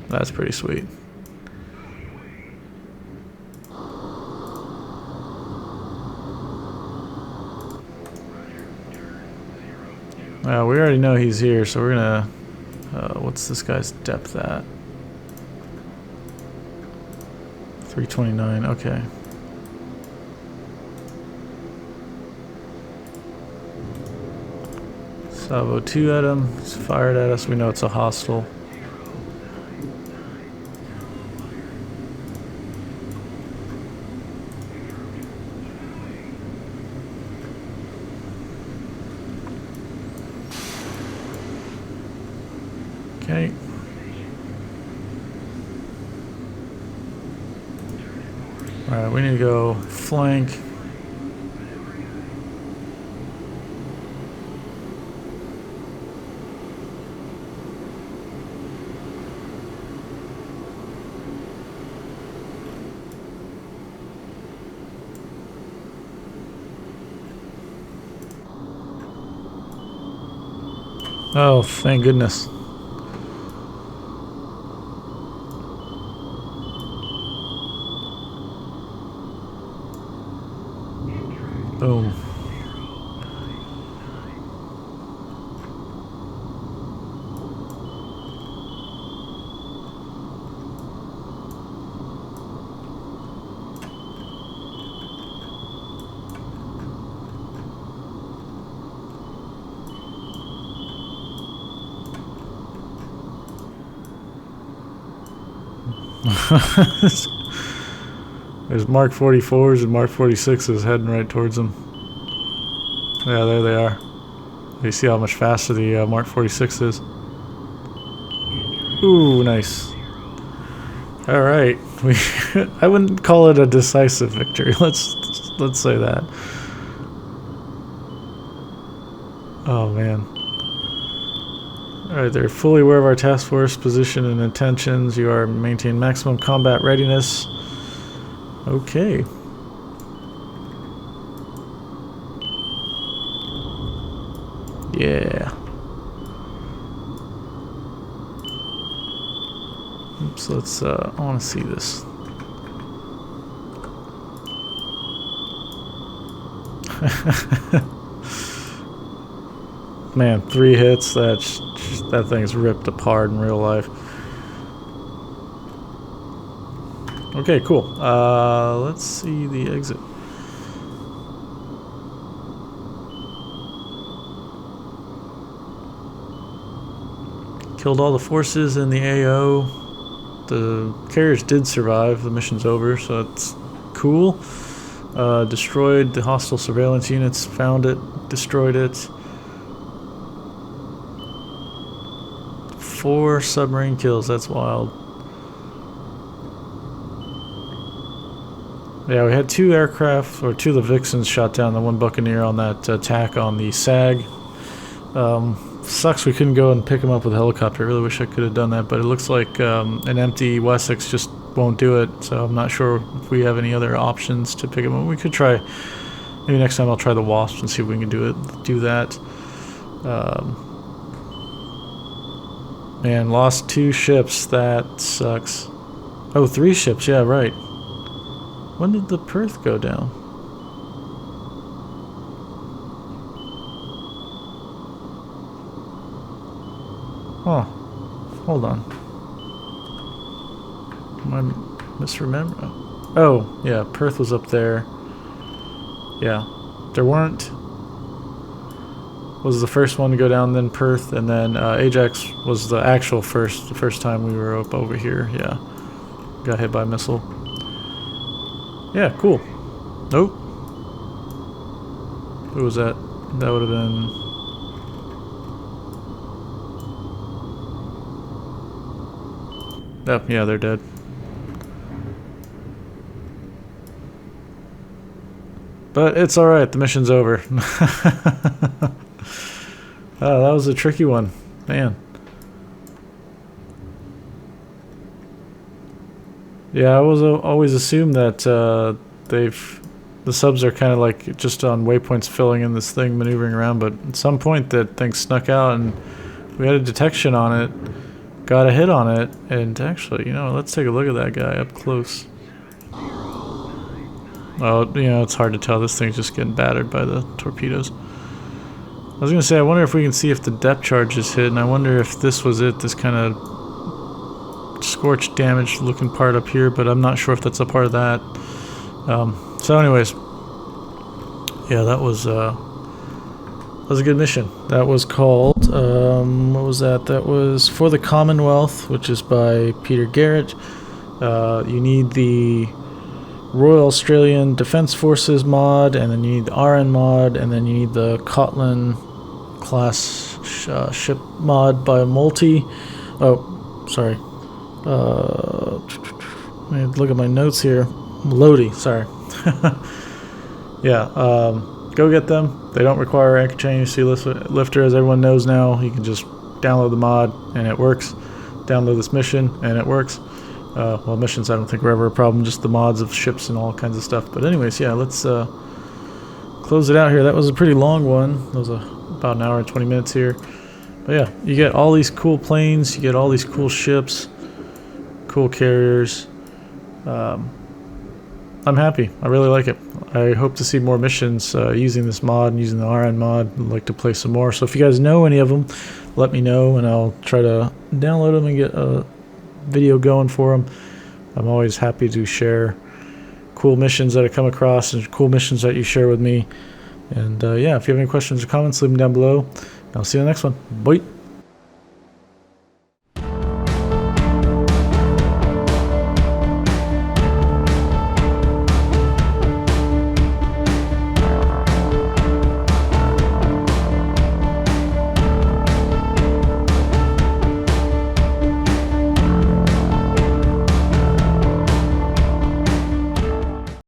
That's pretty sweet. We already know he's here, so we're gonna... what's this guy's depth at? 329, okay. Salvo 2 at him. He's fired at us. We know it's a hostile. Okay. Alright, we need to go flank. Oh, thank goodness. Boom. There's Mark 44s and Mark 46s heading right towards them. Yeah, there they are. You see how much faster the Mark 46 is. Ooh, nice. All right, I wouldn't call it a decisive victory. Let's say that. Oh man. Alright, they're fully aware of our task force position and intentions. You are maintaining maximum combat readiness. Okay. Yeah. Oops, let's, I want to see this. Man, 3 hits, that thing's ripped apart in real life. Okay, cool. Let's see the exit. Killed all the forces in the AO. The carriers did survive. The mission's over, so it's cool. Destroyed the hostile surveillance units, found it, destroyed it. 4 submarine kills, that's wild. Yeah, we had 2 aircraft, or 2 of the Vixens shot down, the 1 Buccaneer on that attack on the SAG. Sucks we couldn't go and pick him up with a helicopter. I really wish I could have done that, but it looks like an empty Wessex just won't do it, so I'm not sure if we have any other options to pick him up. We could try, maybe next time I'll try the Wasp and see if we can do that. Man, lost 2 ships, that sucks. Oh, 3 ships, yeah, right. When did the Perth go down? Huh. Hold on. Am I misremembering? Oh, yeah, Perth was up there. Yeah. There weren't... was the first one to go down, then Perth, and then Ajax was the actual the first time we were up over here. Yeah. Got hit by a missile. Yeah, cool. Nope. Who was that? That would have been... oh, yeah, they're dead. But it's alright, the mission's over. Oh, that was a tricky one. Man. Yeah, I always assumed that they've The subs are kind of like just on waypoints filling in this thing, maneuvering around, but at some point that thing snuck out and we had a detection on it, got a hit on it, and actually, you know, let's take a look at that guy up close. Well, you know, it's hard to tell. This thing's just getting battered by the torpedoes. I was going to say, I wonder if we can see if the depth charge is hit, and I wonder if this was it, this kind of scorched, damaged looking part up here, but I'm not sure if that's a part of that. So anyways, yeah, that was a good mission. That was called, what was that? That was For the Commonwealth, which is by Peter Garrett. You need the Royal Australian Defence Forces mod, and then you need the RN mod, and then you need the Cotland class ship mod by Multi. Oh, sorry. Let me look at my notes here. Lodi, sorry. Yeah, go get them. They don't require anchor chain sea lifter, as everyone knows now. You can just download the mod and it works. Download this mission and it works. Well, missions I don't think were ever a problem, just the mods of ships and all kinds of stuff. But anyways, yeah, let's close it out here. That was a pretty long one. That was about an hour and 20 minutes here. But yeah, you get all these cool planes, you get all these cool ships, cool carriers. I'm happy. I really like it. I hope to see more missions using this mod and using the RN mod. I'd like to play some more. So if you guys know any of them, let me know and I'll try to download them and get a video going for them. I'm always happy to share cool missions that I come across and cool missions that you share with me. And yeah, if you have any questions or comments, leave them down below. I'll see you in the next one. Bye.